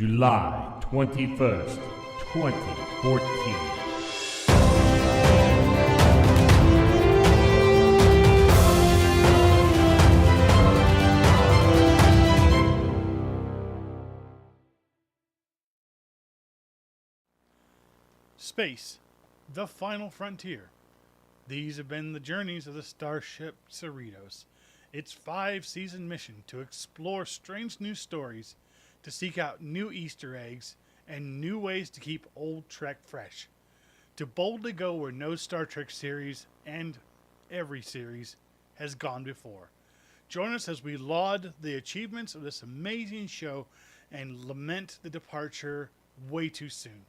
July 21st, 2014. Space, the final frontier. These have been the journeys of the starship Cerritos. Its 5-season mission to explore strange new stories, to seek out new Easter eggs, and new ways to keep old Trek fresh. To boldly go where no Star Trek series, and every series, has gone before. Join us as we laud the achievements of this amazing show and lament the departure way too soon.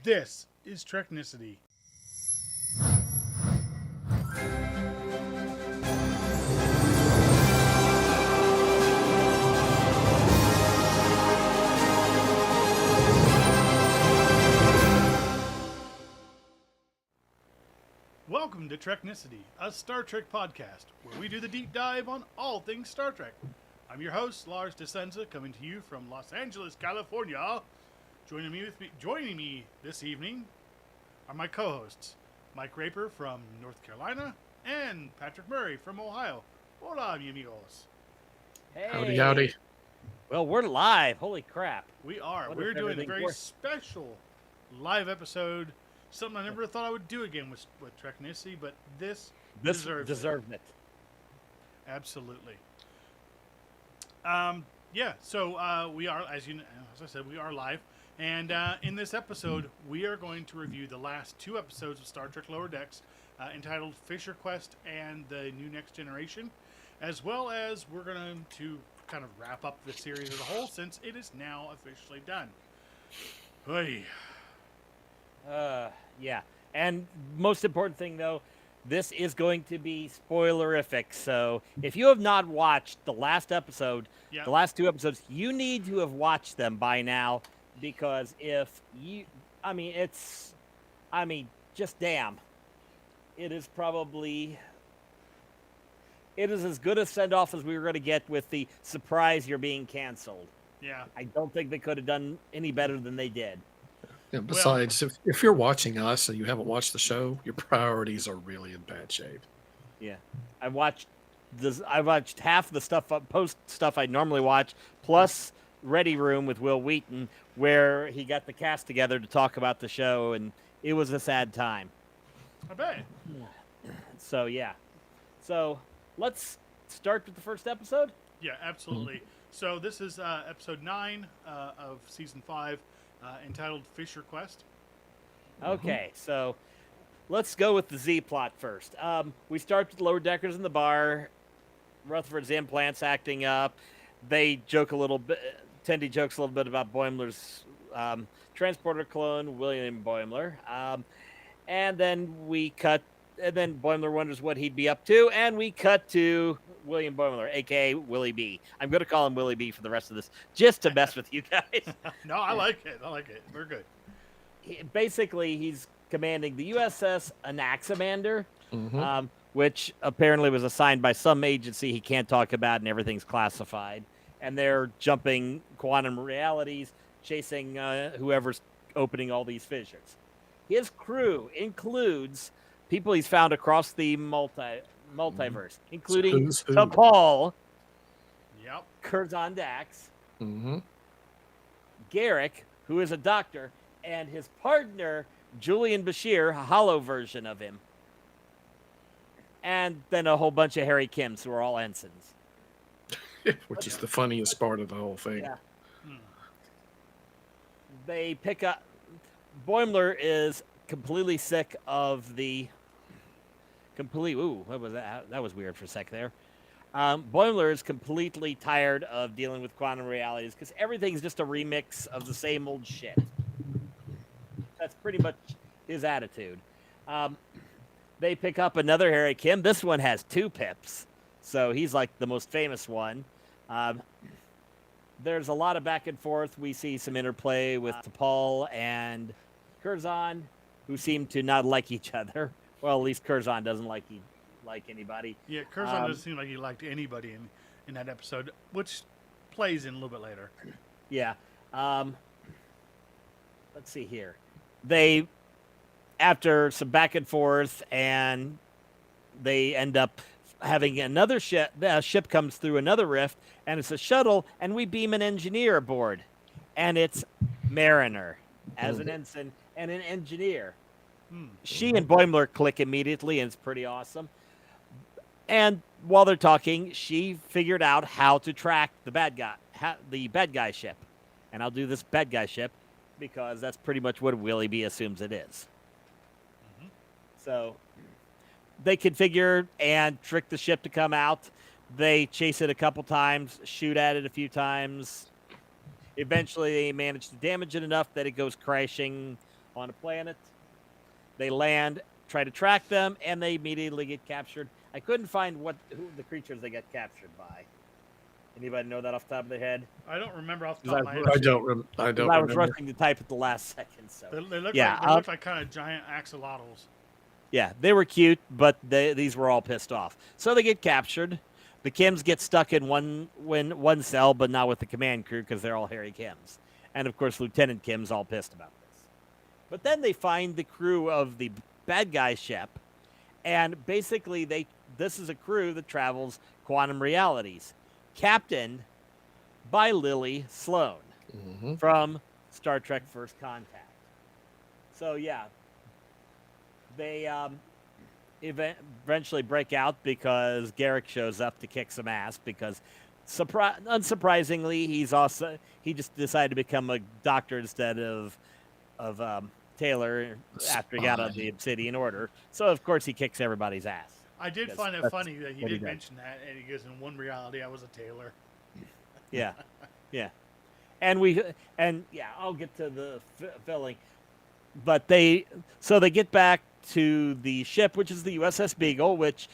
This is Treknicity. Welcome to Treknicity, a Star Trek podcast where we do the deep dive on all things Star Trek. I'm your host, Lars DeSenza, coming to you from Los Angeles, California. Joining me this evening are my co-hosts, Mike Raper from North Carolina and Patrick Murray from Ohio. Hola, mi amigos. Hey. Howdy, howdy. Well, we're live. Holy crap. We are. Wonder We're if doing a everything very works. special live episode. Something I never thought I would do again with Treknicity, but this deserved it. Absolutely. So we are, as I said, we are live. And in this episode, we are going to review the last 2 episodes of Star Trek Lower Decks, entitled Fisher Quest and the New Next Generation, as well as we're going to kind of wrap up the series as a whole, since it is now officially done. Oy. Yeah. And most important thing, though, this is going to be spoilerific. So if you have not watched the last episode, Yeah. the last 2 episodes, you need to have watched them by now. Because if you, just damn. It is as good a send-off as we were going to get with the surprise you're being canceled. Yeah. I don't think they could have done any better than they did. Yeah, besides, if you're watching us and you haven't watched the show, your priorities are really in bad shape. Yeah, I watched half the stuff, post stuff I normally watch, plus Ready Room with Will Wheaton, where he got the cast together to talk about the show, and it was a sad time. I bet. So yeah, so let's start with the first episode. Yeah, absolutely. So this is episode 9 of season 5, entitled Fisher Quest. Okay, so let's go with the Z plot first. We start with the lower deckers in the bar. Rutherford's implants acting up. They joke a little bit. Tendi jokes a little bit about Boimler's transporter clone, William Boimler. And then we cut. And then Boimler wonders what he'd be up to, and we cut to William Boimler, a.k.a. Willie B. I'm going to call him Willie B for the rest of this, just to mess with you guys. No, I like it. We're good. Basically, he's commanding the USS Anaximander, Mm-hmm. which apparently was assigned by some agency he can't talk about, and everything's classified. And they're jumping quantum realities, chasing whoever's opening all these fissures. His crew includes people he's found across the multiverse, including Who's who? T'Pol, Yep. Curzon Dax, Mm-hmm. Garrick, who is a doctor, and his partner, Julian Bashir, a hollow version of him. And then a whole bunch of Harry Kims, who are all ensigns. Which is the funniest part of the whole thing. Yeah. They pick up. Boimler is completely sick of the Ooh, what was that? That was weird for a sec there. Boimler is completely tired of dealing with quantum realities because everything's just a remix of the same old shit. That's pretty much his attitude. They pick up another Harry Kim. This one has 2 pips, so he's like the most famous one. There's a lot of back and forth. We see some interplay with T'Pol and Curzon, who seem to not like each other. Well, at least Curzon doesn't like anybody. Yeah, Curzon doesn't seem like he liked anybody in that episode, which plays in a little bit later. Yeah. Let's see here. They, after some back and forth, and they end up having another ship. A ship comes through another rift, and it's a shuttle, and we beam an engineer aboard, and it's Mariner as an ensign and an engineer. She and Boimler click immediately, and it's pretty awesome. And while they're talking, she figured out how to track the bad guy ship. And I'll do this bad guy ship because that's pretty much what Willie B assumes it is. So they configure and trick the ship to come out. They chase it a couple times, shoot at it a few times. Eventually, they manage to damage it enough that it goes crashing on a planet. They land, try to track them, and they immediately get captured. I couldn't find who the creatures they got captured by. Anybody know that off the top of their head? I don't remember off the top of my head. I don't I was rushing to type at the last second. So They look like kind of giant axolotls. Yeah, they were cute, but these were all pissed off. So they get captured. The Kims get stuck in one cell, but not with the command crew because they're all hairy Kims. And, of course, Lieutenant Kim's all pissed about this. But then they find the crew of the bad guy ship, and basically this is a crew that travels quantum realities, captained by Lily Sloan from Star Trek First Contact. So, yeah. They eventually break out because Garrick shows up to kick some ass because, unsurprisingly, he just decided to become a doctor instead of Taylor after he got out of the Obsidian Order. So, of course, he kicks everybody's ass. I did find it funny that he did mention that, and he goes, in one reality, I was a Taylor. Yeah. Yeah. And I'll get to the filling. But they get back to the ship, which is the USS Beagle, which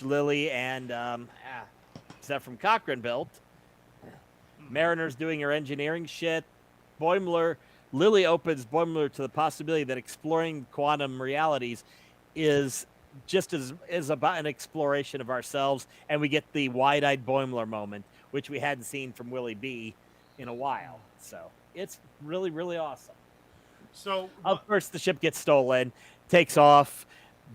Lily and Zephram Cochrane built. Mariner's doing her engineering shit. Lily opens Boimler to the possibility that exploring quantum realities is just is about an exploration of ourselves, and we get the wide-eyed Boimler moment, which we hadn't seen from Willie B in a while. So it's really, really awesome. So of course the ship gets stolen, takes off.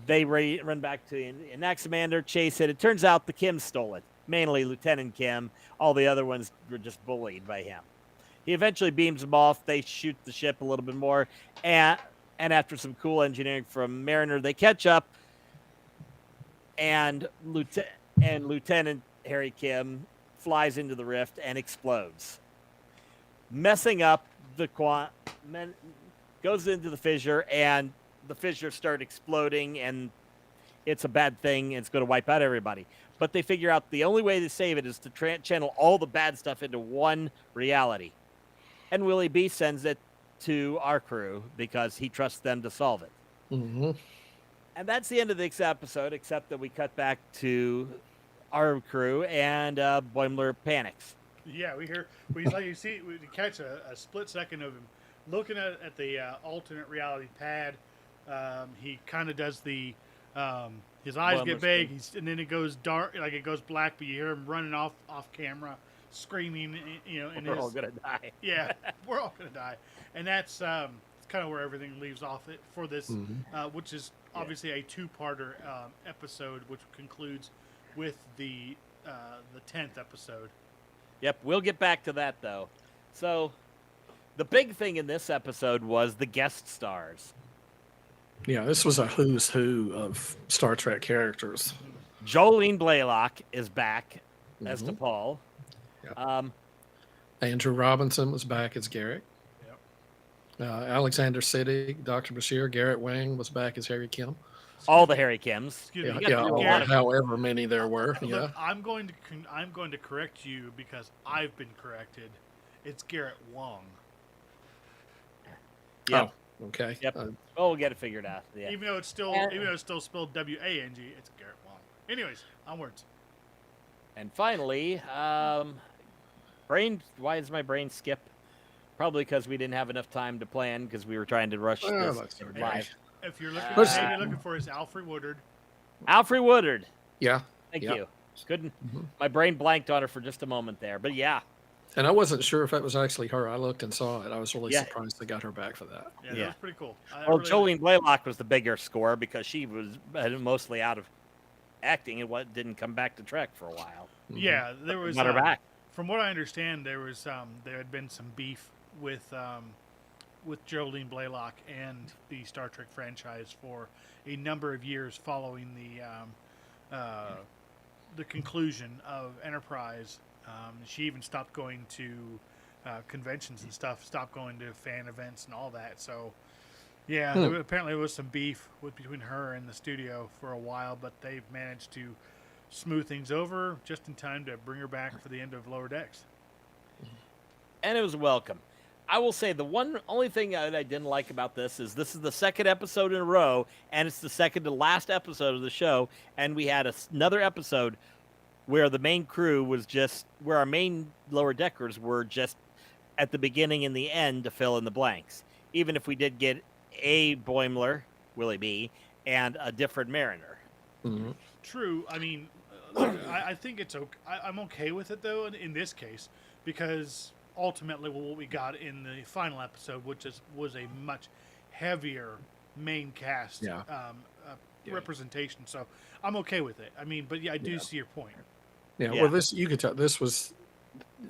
They run back to Anaximander, chase it. It turns out the Kim stole it, mainly Lieutenant Kim. All the other ones were just bullied by him. He eventually beams them off. They shoot the ship a little bit more, and after some cool engineering from Mariner, they catch up. And Lieutenant Harry Kim flies into the rift and explodes, messing up the goes into the fissure, and the fissure starts exploding, and it's a bad thing. It's going to wipe out everybody. But they figure out the only way to save it is to channel all the bad stuff into one reality. And Willie B sends it to our crew because he trusts them to solve it. Mm-hmm. And that's the end of this episode, except that we cut back to our crew, and Boimler panics. Yeah, we catch a split second of him looking at the alternate reality pad. He kind of does the his eyes get big, and then it goes dark, like it goes black. But you hear him running off camera, screaming. We're all gonna die. Yeah, we're all gonna die, and that's kind of where everything leaves off it for this, which is obviously a two-parter episode, which concludes with the 10th episode. Yep, we'll get back to that though. So, the big thing in this episode was the guest stars. Yeah, this was a who's who of Star Trek characters. Jolene Blaylock is back as T'Pol. Yep. Andrew Robinson was back as Garrick. Yep. Alexander Siddig, Dr. Bashir, Garrett Wang was back as Harry Kim. All the Harry Kims. However many there were. Look, I'm going to correct you because I've been corrected. It's Garrett Wang. Yep. Oh, okay. Yep. We'll get it figured out. Yeah. Even though it's still spelled W-A-N-G, it's Garrett Wang. Anyways, onwards. And finally, why does my brain skip? Probably because we didn't have enough time to plan because we were trying to rush this live. If you're looking for is Alfre Woodard. Alfre Woodard. Yeah. Thank you. Couldn't. My brain blanked on her for just a moment there, but yeah. And I wasn't sure if that was actually her. I looked and saw it. I was really Yeah. surprised they got her back for that. Yeah, that Yeah. was pretty cool. Well, Jolene Blaylock was the bigger score because she was mostly out of acting and didn't come back to Trek for a while. Yeah, there was. Got her back. From what I understand, there had been some beef with Jolene Blaylock and the Star Trek franchise for a number of years following the conclusion of Enterprise. She even stopped going to conventions and stuff, stopped going to fan events and all that. So, yeah, apparently there was some beef between her and the studio for a while, but they've managed to smooth things over just in time to bring her back for the end of Lower Decks. And it was welcome. I will say the only thing that I didn't like about this is the second episode in a row, and it's the second to last episode of the show, and we had another episode where the main crew was where our main lower deckers were just at the beginning and the end to fill in the blanks. Even if we did get a Boimler, Willie B, and a different Mariner. Mm-hmm. True. I mean, I think it's okay. I'm okay with it though in this case because ultimately what we got in the final episode, which was a much heavier main cast representation. So I'm okay with it. I mean, but yeah, I do see your point. Yeah, well, you could tell this was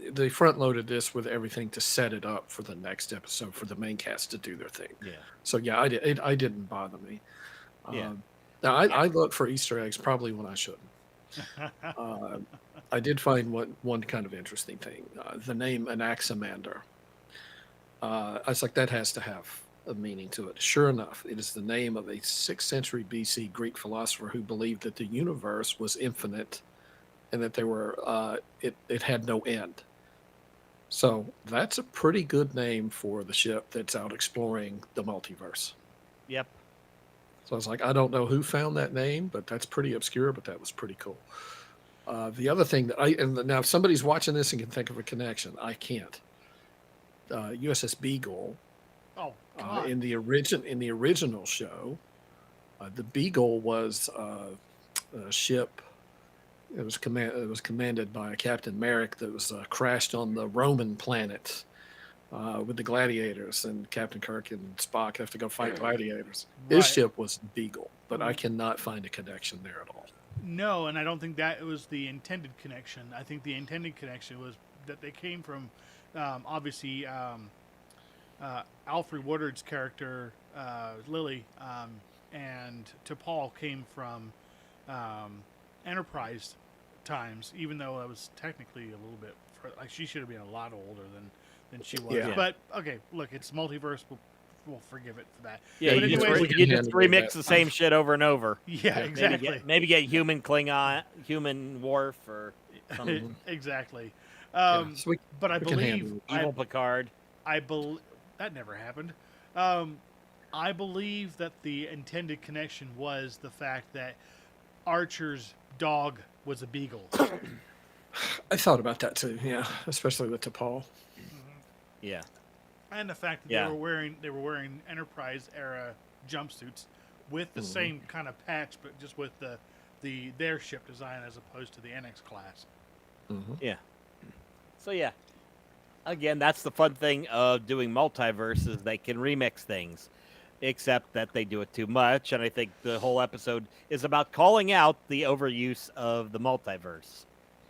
they front loaded this with everything to set it up for the next episode for the main cast to do their thing. Yeah. So yeah, I didn't bother me. Yeah. Now I look for Easter eggs probably when I shouldn't. I did find one kind of interesting thing. The name Anaximander. I was like, that has to have a meaning to it. Sure enough, it is the name of a 6th century BC Greek philosopher who believed that the universe was infinite and that there were it had no end. So that's a pretty good name for the ship that's out exploring the multiverse. Yep. So I was like, I don't know who found that name, but that's pretty obscure, but that was pretty cool. The other thing that now if somebody's watching this and can think of a connection, I can't. USS Beagle. Oh, in the original show, the Beagle was a ship. It was commanded by Captain Merrick that was crashed on the Roman planet with the gladiators, and Captain Kirk and Spock have to go fight gladiators. His ship was Beagle, but I cannot find a connection there at all. No, and I don't think that was the intended connection. I think the intended connection was that they came from, obviously, Alfred Woodard's character, Lily, and T'Pol came from Enterprise times, even though I was technically a little bit, like she should have been a lot older than she was. Yeah. But, okay, look, it's multiverse. We'll forgive it for that. Yeah, but you anyways, just remix the same shit over and over. Yeah, exactly. Maybe get human Klingon, human Worf, or something. Exactly. So but I we can handle believe it. Evil Picard. that never happened. I believe that the intended connection was the fact that Archer's dog was a beagle. I thought about that too. Yeah, especially with T'Pol. Yeah. And the fact that they were wearing Enterprise era jumpsuits with the same kind of patch, but just with their ship design as opposed to the NX class. Mm-hmm. Yeah. So yeah. Again, that's the fun thing of doing multiverses. They can remix things, except that they do it too much. And I think the whole episode is about calling out the overuse of the multiverse.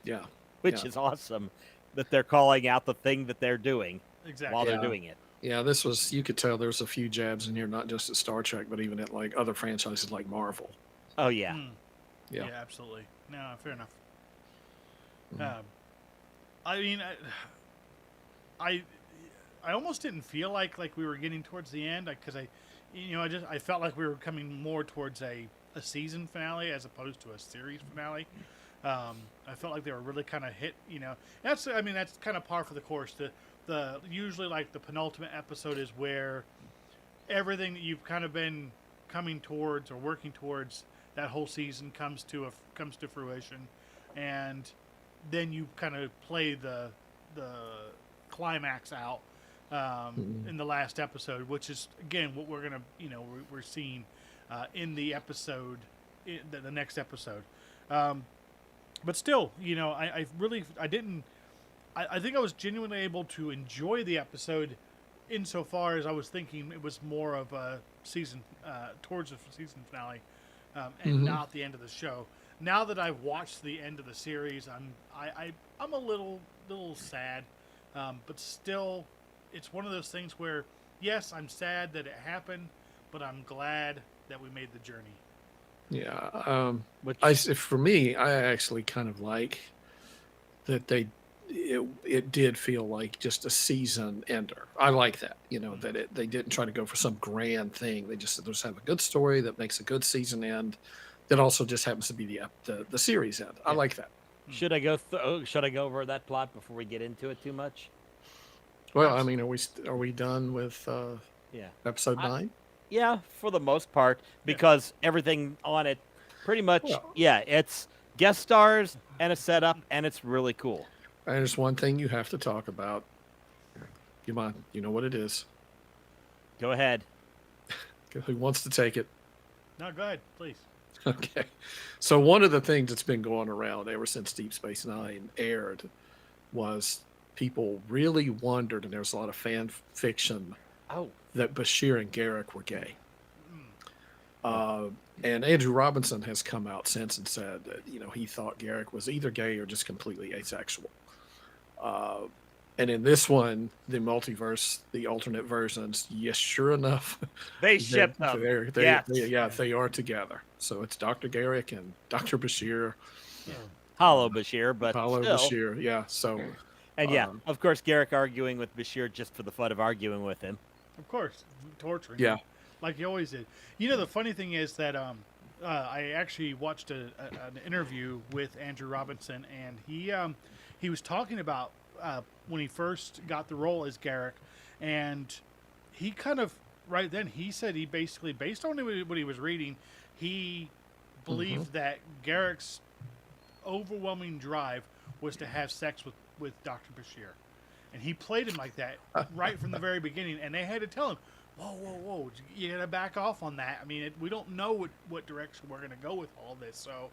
Yeah. Which is awesome that they're calling out the thing that they're doing while they're doing it. Yeah, this was, you could tell there's a few jabs in here, not just at Star Trek, but even at like other franchises like Marvel. Oh, yeah. Yeah, absolutely. No, fair enough. I mean, I almost didn't feel like we were getting towards the end because I felt like we were coming more towards a season finale as opposed to a series finale. I felt like they were really kind of hit. That's kind of par for the course. The usually like the penultimate episode is where everything that you've kind of been coming towards or working towards that whole season comes to fruition, and then you kind of play the climax out in the last episode, which is again what we're gonna we're seeing in the episode, the next episode. But still, I I think I was genuinely able to enjoy the episode insofar as I was thinking it was more of a season, towards the season finale, and not the end of the show. Now that I've watched the end of the series, I'm a little sad, but still, it's one of those things where, yes, I'm sad that it happened, but I'm glad that we made the journey. Yeah. Which For me, I actually kind of like that it did feel like just a season ender. I like that, that they didn't try to go for some grand thing. They just said, let's have a good story that makes a good season end. That also just happens to be the series end. I like that. should I go over that plot before we get into it too much? Well, I mean, are we done with Yeah. episode 9? Yeah, for the most part, because everything on it, pretty much, Well- it's guest stars and a setup, and it's really cool. And there's one thing you have to talk about. Come on, you know what it is. Go ahead. Who wants to take it? No, go ahead, please. Okay. So one of the things that's been going around ever since Deep Space Nine aired was people really wondered, and there was a lot of fan fiction Oh, that Bashir and Garrick were gay. And Andrew Robinson has come out since and said that he thought Garrick was either gay or just completely asexual. And in this one, the multiverse, the alternate versions, yes, sure enough, they shipped them. they are together. So it's Dr. Garrick and Dr. Bashir. Hollow Bashir, but Paulo still. Bashir, yeah. So, And of course, Garrick arguing with Bashir just for the fun of arguing with him. Of course, torturing. Yeah. him, like he always did. The funny thing is that I actually watched an interview with Andrew Robinson, and he was talking about when he first got the role as Garrick, and he kind of right then he said he basically, based on what he was reading, he believed that Garrick's overwhelming drive was to have sex with Dr. Bashir. And he played him like that right from the very beginning. And they had to tell him, whoa, you got to back off on that. I mean, we don't know what direction we're going to go with all this. So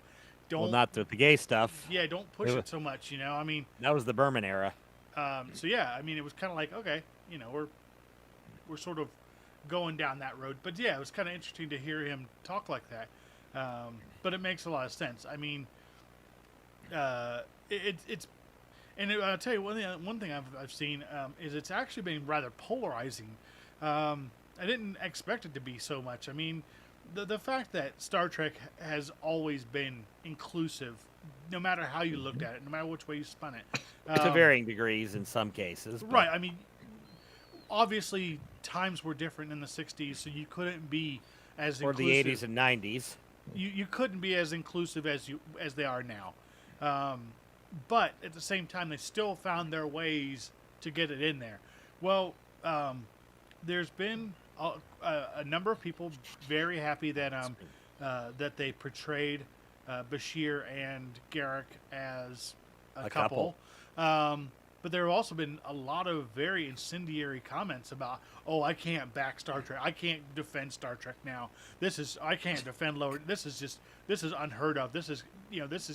don't. Well, not with the gay stuff. Yeah, don't push it so much, I mean. That was the Berman era. So, yeah, I mean, it was kind of like, okay, we're sort of going down that road. But, yeah, it was kind of interesting to hear him talk like that. But it makes a lot of sense. I mean, it's... And I'll tell you one thing I've seen is it's actually been rather polarizing. I didn't expect it to be so much. I mean, the fact that Star Trek has always been inclusive, no matter how you looked at it, no matter which way you spun it. To varying degrees in some cases. But... Right. I mean, obviously times were different in the 60s, so you couldn't be as or inclusive. the 80s and 90s. You couldn't be as inclusive as they are now. But at the same time, they still found their ways to get it in there. Well, there's been a number of people very happy that that they portrayed Bashir and Garrick as a couple. But there have also been a lot of very incendiary comments about, I can't back Star Trek. I can't defend Star Trek now. I can't defend lower. This is unheard of. This is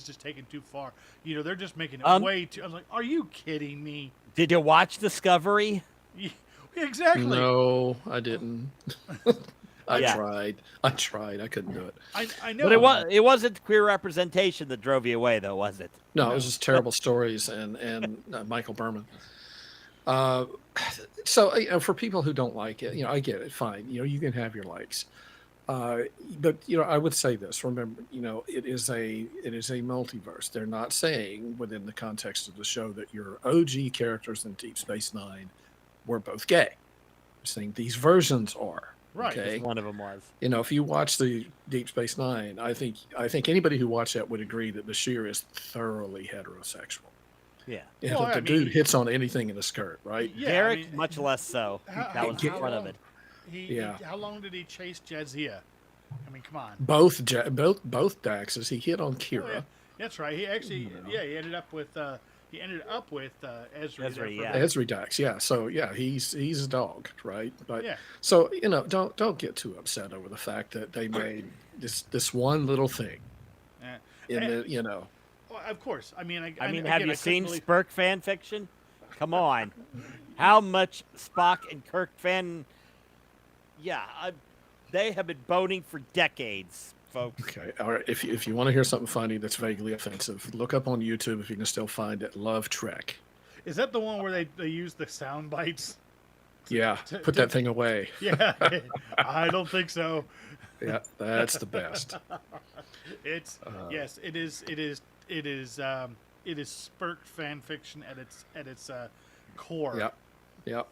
just taken too far. They're just making it way too. I was like, are you kidding me? Did you watch Discovery? Yeah, exactly. No, I didn't. I Yeah. tried. I couldn't do it. I know. But it wasn't queer representation that drove you away, though, was it? No, it was just terrible stories and Michael Berman. So for people who don't like it, I get it. Fine, you can have your likes. But I would say this. Remember, it is a multiverse. They're not saying within the context of the show that your OG characters in Deep Space Nine were both gay. They're saying these versions are. Right. Okay. One of them was. If you watch the Deep Space Nine, I think anybody who watched that would agree that Bashir is thoroughly heterosexual. Yeah. Yeah, Well, the dude hits on anything in a skirt, right? Yeah, Garrick, much less so. That was how part of long- it. How long did he chase Jadzia? I mean, come on. Both Daxes. He hit on Kira. Oh, yeah. That's right. He actually, he ended up with Ezri. Ezri, there yeah. for- Ezri Dax, yeah. So yeah, he's a dog, right? But Yeah. so don't get too upset over the fact that they made this one little thing Yeah. in the Well, of course. I mean, I mean, again, have you couldn't seen believe- Spurk fan fiction? Come on. How much Spock and Kirk fan? Yeah, they have been boning for decades, folks. Okay. All right. If you want to hear something funny that's vaguely offensive, look up on YouTube if you can still find it. Love Trek. Is that the one where they use the sound bites? Yeah. Put that thing away. Yeah, I don't think so. Yeah, that's the best. It's yes, it is. It is. It is. It is Spurk fan fiction at its core. Yep. Yep.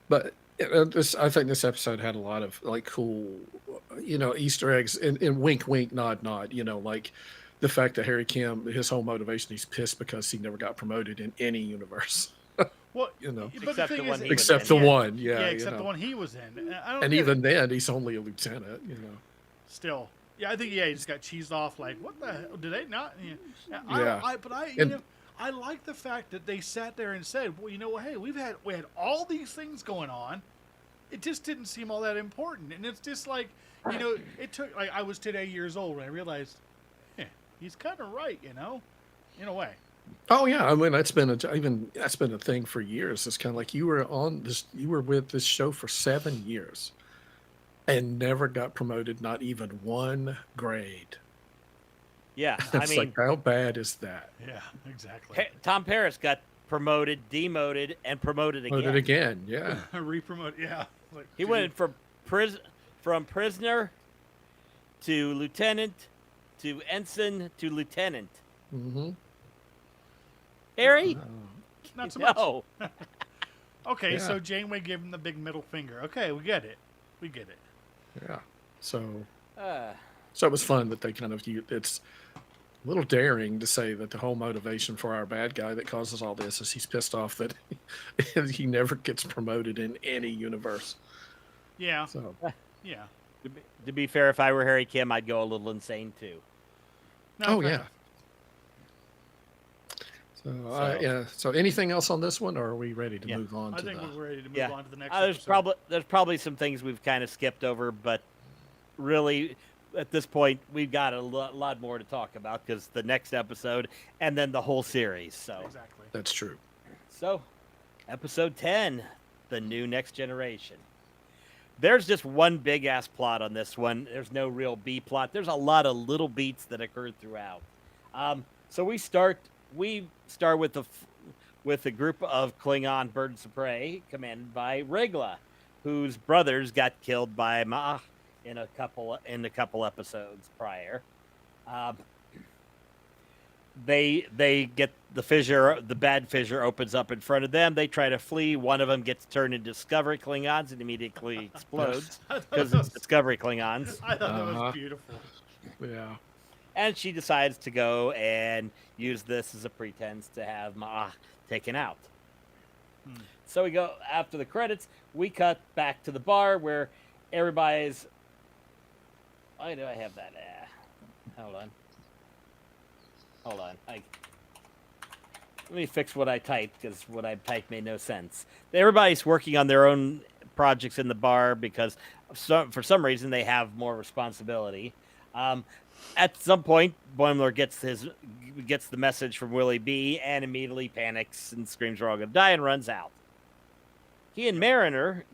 But I think this episode had a lot of like cool, Easter eggs and wink, wink, nod, nod. Like the fact that Harry Kim, his whole motivation, he's pissed because he never got promoted in any universe. Well, Except but the the thing one is, he was Except in, the yeah. one, yeah. except the one he was in. I don't And get even it. then, he's only a lieutenant. Still, yeah, I think he just got cheesed off. Like, what the hell? Did they not? Yeah. And- I like the fact that they sat there and said, well, hey, we had all these things going on. It just didn't seem all that important, and it's just like, it took like I was today years old when I realized, he's kind of right, in a way. Oh yeah, I mean that's been a thing for years. It's kind of like you were with this show for 7 years, and never got promoted, not even one grade. Yeah, It's like, how bad is that? Yeah, exactly. Tom Paris got promoted, demoted, and promoted again. Promoted again, yeah. Re-promote, yeah. Like, He went from prisoner to lieutenant to ensign to lieutenant. Mm-hmm. Harry? not so much. No. Okay, Yeah. so Janeway gave him the big middle finger. Okay, we get it. Yeah. So Uh, it was fun that they it's a little daring to say that the whole motivation for our bad guy that causes all this is he's pissed off that he never gets promoted in any universe. Yeah, So yeah. to be fair, if I were Harry Kim, I'd go a little insane too. No, yeah. So anything else on this one, or are we ready to move on I to think the? we're ready to move Yeah. on to the next There's episode. probably some things we've kind of skipped over, but really at this point we've got a lot more to talk about because the next episode and then the whole series. So Exactly. That's true. So, episode 10, The New Next Generation. There's just one big ass plot on this one. There's no real B plot. There's a lot of little beats that occurred throughout. So we start with a group of Klingon birds of prey commanded by Regla, whose brothers got killed by Ma'ach in a couple episodes prior. They get the fissure, the bad fissure opens up in front of them. They try to flee. One of them gets turned into Discovery Klingons and immediately explodes because it's Discovery Klingons. I thought that Uh-huh. was beautiful. Yeah. And she decides to go and use this as a pretense to have Ma'ach taken out. So we go after the credits. We cut back to the bar where everybody's. Why do I have that? Hold on. Let me fix what I typed because what I typed made no sense. Everybody's working on their own projects in the bar because for some reason they have more responsibility. At some point, Boimler gets the message from Willie B and immediately panics and screams, "We're all gonna die!" and runs out. He and Mariner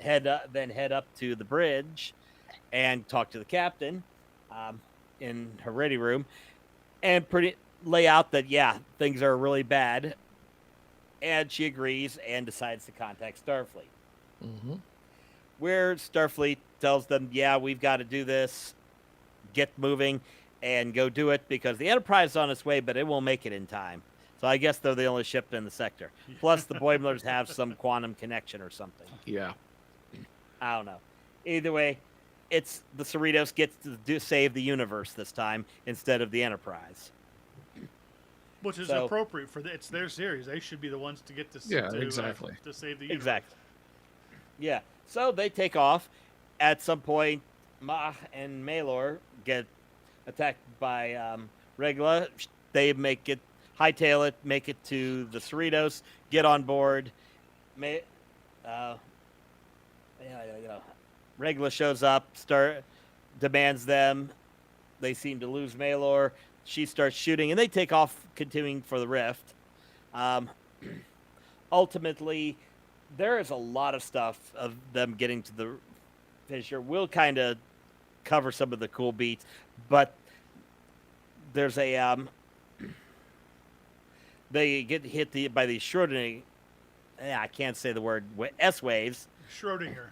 head up to the bridge and talk to the captain in her ready room and lay out that things are really bad, and she agrees and decides to contact Starfleet. Mm-hmm. Where Starfleet tells them, we've got to do this, get moving, and go do it because the Enterprise is on its way, but it won't make it in time. So I guess they're the only ship in the sector. Plus, the Boimlers have some quantum connection or something. Yeah. I don't know. Either way, it's the Cerritos gets to save the universe this time instead of the Enterprise. Which is So- appropriate for it's their series. They should be the ones to get to exactly. to save the universe. Exactly. Yeah. So they take off. At some point, Mach and Malor get attacked by Regla. They hightail it, make it to the Cerritos, get on board. Regla shows up, demands them. They seem to lose Malor. she starts shooting, and they take off, continuing for the rift. Ultimately, there is a lot of stuff of them getting to the fissure. We'll kind of cover some of the cool beats, but there's a they get hit by the Schrodinger. I can't say the word S waves. Schrodinger.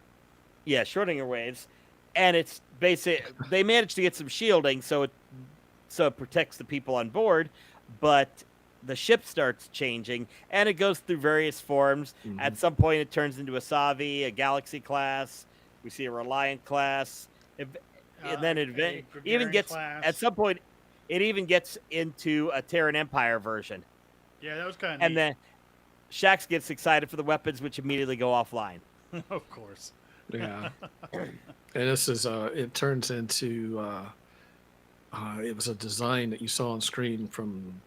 Yeah, Schrodinger waves, and it's basic. They managed to get some shielding, so it protects the people on board, but the ship starts changing, and it goes through various forms. Mm-hmm. At some point, it turns into a Savi, a Galaxy class. We see a Reliant class, and then it even gets class. At some point, it even gets into a Terran Empire version. Yeah, that was kind of. And then Shax gets excited for the weapons, which immediately go offline. Of course. Yeah. And this is it turns into it was a design that you saw on screen from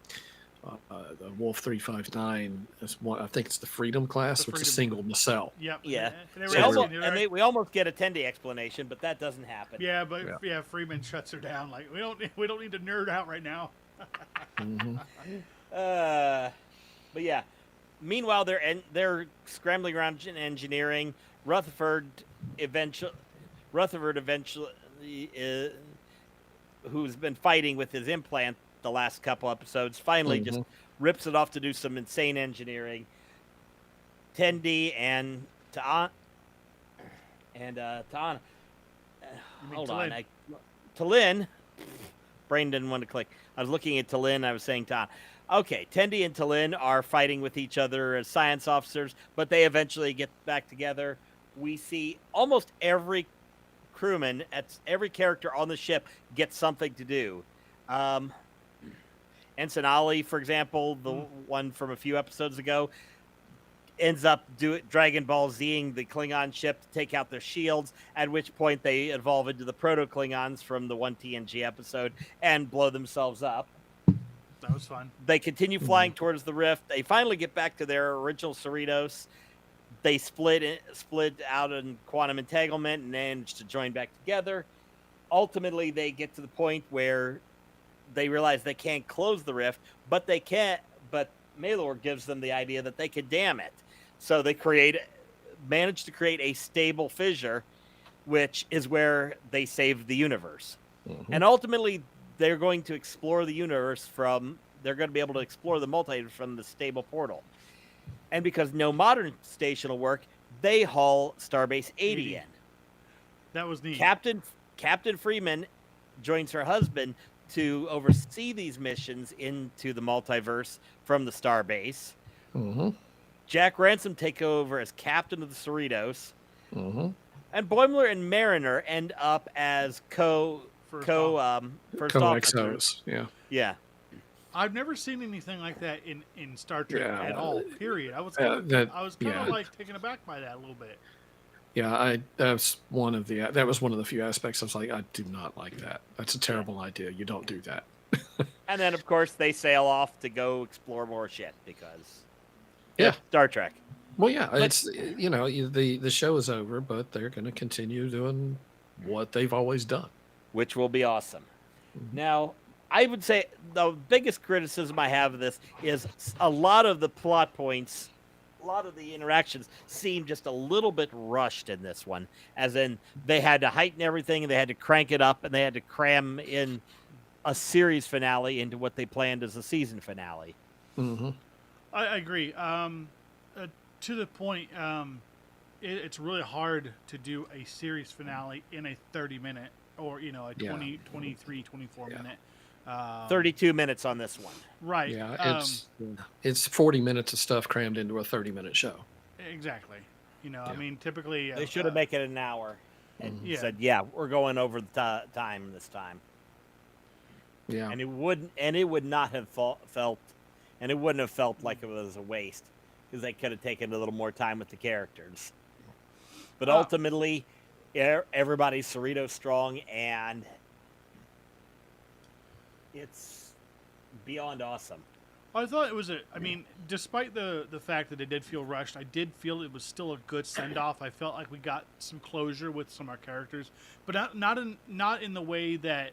the Wolf 359. I think it's the Freedom class, which is a single nacelle. Yep. Yeah. We we almost get a Tendi explanation, but that doesn't happen. Yeah, but Freeman shuts her down. Like we don't need to nerd out right now. Mm-hmm. But yeah. Meanwhile, they're scrambling around engineering. Rutherford eventually, who's been fighting with his implant the last couple episodes, finally just rips it off to do some insane engineering. Tendi and Ta'ana. Hold on. Talin. Brain didn't want to click. I was looking at Talin. I was saying Ta'ana. Okay, Tendi and Talin are fighting with each other as science officers, but they eventually get back together. We see almost every crewman, every character on the ship gets something to do. Ensign Ali, for example, the one from a few episodes ago, ends up Dragon Ball Z-ing the Klingon ship to take out their shields, at which point they evolve into the Proto-Klingons from the one TNG episode and blow themselves up. That was fun. They continue flying towards the rift. They finally get back to their original Cerritos. They split out in quantum entanglement and manage to join back together. Ultimately, they get to the point where they realize they can't close the rift, but they can't. But Malor gives them the idea that they could dam it. So they manage to create a stable fissure, which is where they save the universe. Mm-hmm. And ultimately, they're going to explore the universe they're going to be able to explore the multiverse from the stable portal. And because no modern station will work, they haul Starbase 80 in. That was neat. Captain Freeman joins her husband to oversee these missions into the multiverse from the Starbase. Mm-hmm. Jack Ransom take over as captain of the Cerritos. Mm-hmm. And Boimler and Mariner end up as first officers. Yeah. I've never seen anything like that in Star Trek at all. Period. I was kind of like taken aback by that a little bit. Yeah, that was one of the few aspects I was like, I do not like that. That's a terrible idea. You don't do that. And then of course they sail off to go explore more shit because Star Trek. Well, yeah, it's the show is over, but they're going to continue doing what they've always done, which will be awesome. Mm-hmm. Now, I would say the biggest criticism I have of this is a lot of the plot points, a lot of the interactions seem just a little bit rushed in this one, as in they had to heighten everything and they had to crank it up and they had to cram in a series finale into what they planned as a season finale. Mm-hmm. I agree. To the point, it's really hard to do a series finale in a 30-minute or, a 23, 24-minute. 32 minutes on this one. Right. Yeah, it's 40 minutes of stuff crammed into a 30-minute show. Exactly. I mean, typically... they should have made it an hour and said, we're going over the time this time. Yeah. And it would not have felt, and it wouldn't have felt like it was a waste because they could have taken a little more time with the characters. But ultimately, everybody's Cerrito strong, and it's beyond awesome. I thought it was despite the fact that it did feel rushed, I did feel it was still a good send-off. I felt like we got some closure with some of our characters, but not in the way that,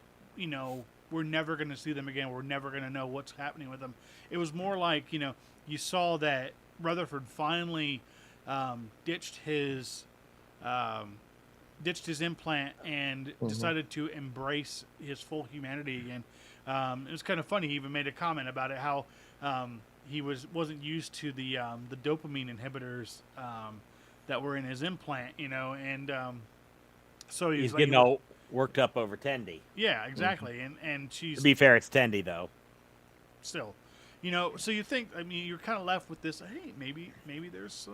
we're never going to see them again. We're never going to know what's happening with them. It was more like, you saw that Rutherford finally ditched his implant and decided to embrace his full humanity again. It was kind of funny. He even made a comment about it, how he wasn't used to the dopamine inhibitors that were in his implant, and so He's like, getting all worked up over Tendi. yeah, exactly. And she's, To be fair, it's Tendi though. still, so you think, I mean, you're kind of left with this, hey, maybe there's,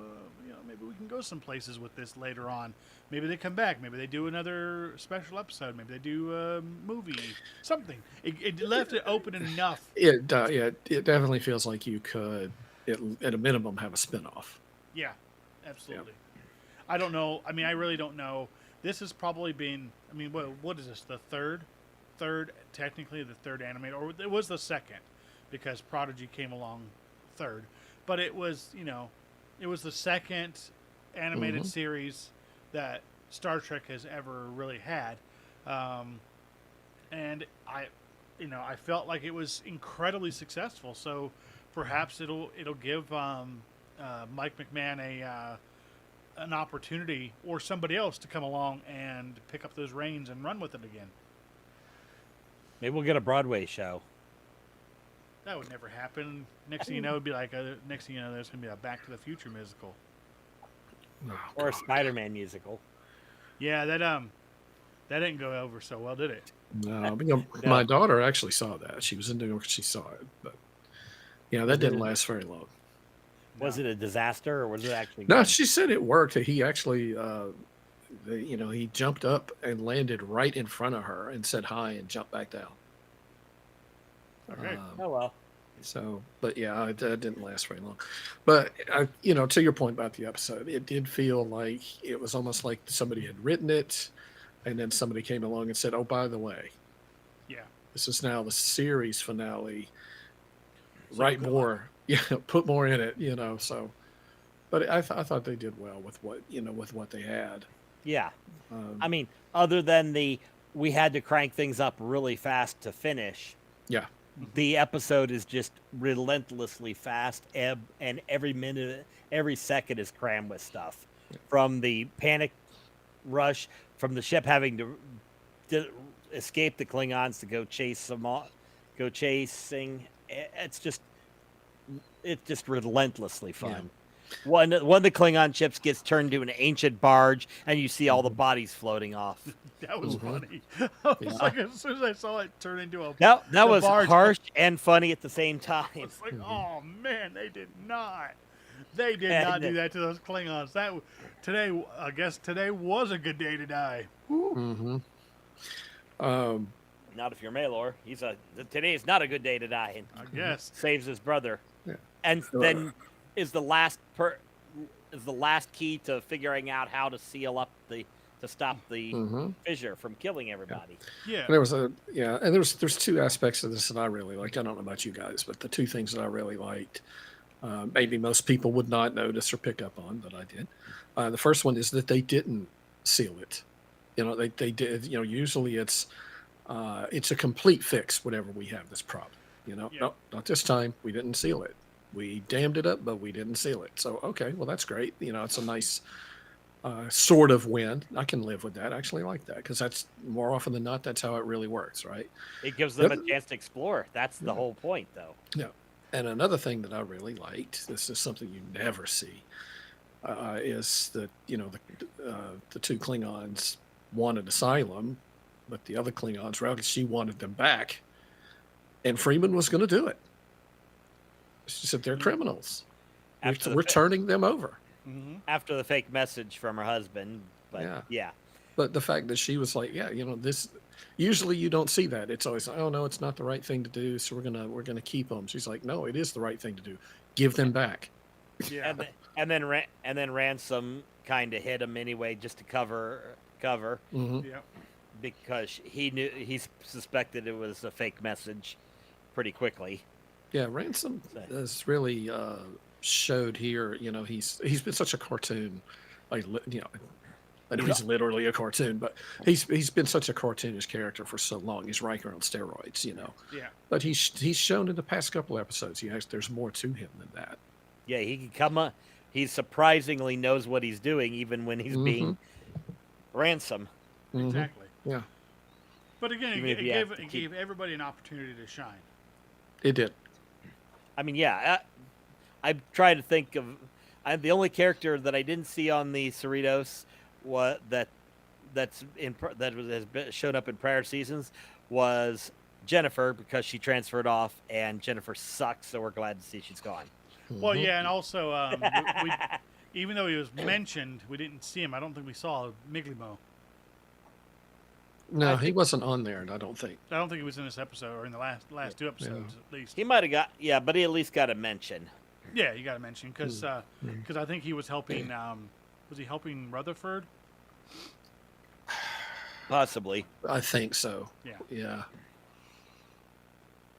maybe we can go some places with this later on. Maybe they come back. Maybe they do another special episode. Maybe they do a movie, something. It left it open enough. It definitely feels like you could, at a minimum, have a spinoff. Yeah, absolutely. I don't know. I mean, I really don't know. This has probably been, I mean, what is this? The third, technically the third animated, or it was the second, because Prodigy came along third. But it was, it was the second animated series that Star Trek has ever really had. And I felt like it was incredibly successful. So perhaps it'll give Mike McMahon an opportunity, or somebody else, to come along and pick up those reins and run with it again. Maybe we'll get a Broadway show. That would never happen. Next thing you know, it'd be like next thing you know, there's gonna be a Back to the Future musical. Oh, Or a God. Spider-Man musical. Yeah, that didn't go over so well, did it? No, my daughter actually saw that. She was in New York. She saw it, but that didn't last very long. Was it a disaster, or was it actually No, good? she said it worked. He actually, he jumped up and landed right in front of her and said hi and jumped back down. Okay. Oh well. So, but yeah, it didn't last very long. But to your point about the episode, it did feel like it was almost like somebody had written it, and then somebody came along and said, "Oh, by the way, Yeah. this is now the series finale. So Write good more, put more in it." So, but I thought they did well with what they had. Yeah. Um, I mean, other than we had to crank things up really fast to finish. yeah, The episode is just relentlessly fast, and every minute, every second is crammed with stuff. From the panic rush, from the ship having to escape the Klingons to go chasing. It's just relentlessly fun. One of the Klingon ships gets turned into an ancient barge, and you see all the bodies floating off. That was funny. I was like, as soon as I saw it turn into a That the was barge, harsh and funny at the same time. It's like, oh man, they did not do that to those Klingons. I guess today was a good day to die. mm-hmm. Not if you're Malor. Today is not a good day to die. And I guess. saves his brother, Yeah. and then is the last key to figuring out how to seal up to stop the fissure from killing everybody. Yeah. And there's two aspects of this that I really liked. I don't know about you guys, but the two things that I really liked, maybe most people would not notice or pick up on, but I did. The first one is that they didn't seal it. They did. Usually it's a complete fix whenever we have this problem. No, not this time. We didn't seal it. We dammed it up, but we didn't seal it. So, okay, well, that's great. It's a nice sort of win. I can live with that. I actually like that, because that's more often than not, that's how it really works, right? It gives them a chance to explore. That's the whole point, though. Yeah. And another thing that I really liked, this is something you never see, is that, the two Klingons wanted asylum, but the other Klingons, she wanted them back, and Freeman was going to do it. She said, they're criminals. We're turning them over. Mm-hmm. After the fake message from her husband. But yeah. But the fact that she was like, this, usually you don't see that. It's always, oh no, it's not the right thing to do, so we're gonna keep them. She's like, no, it is the right thing to do. Give them back. Yeah. And then Ransom kind of hit him anyway, just to cover. Mm-hmm. Yeah. Because he suspected it was a fake message pretty quickly. Yeah, Ransom has really showed here. He's been such a cartoon, like I know he's literally a cartoon, but he's been such a cartoonish character for so long. He's Riker on steroids, Yeah. But he's shown in the past couple episodes, there's more to him than that. Yeah, he can come up. He surprisingly knows what he's doing, even when he's being ransom. Exactly. Yeah, But again, it gave everybody an opportunity to shine. it did. I mean, yeah, I'm trying to think of. The only character that I didn't see on the Cerritos that has showed up in prior seasons was Jennifer, because she transferred off, and Jennifer sucks. So we're glad to see she's gone. Well, yeah, and also, we, even though he was mentioned, we didn't see him. I don't think we saw Miglimo. No, he wasn't on there, and I don't think. I don't think he was in this episode or in the last two episodes at least. He might have got but he at least got a mention. Yeah, you got to mention because I think he was helping. Was he helping Rutherford? Possibly. I think so. Yeah. Yeah.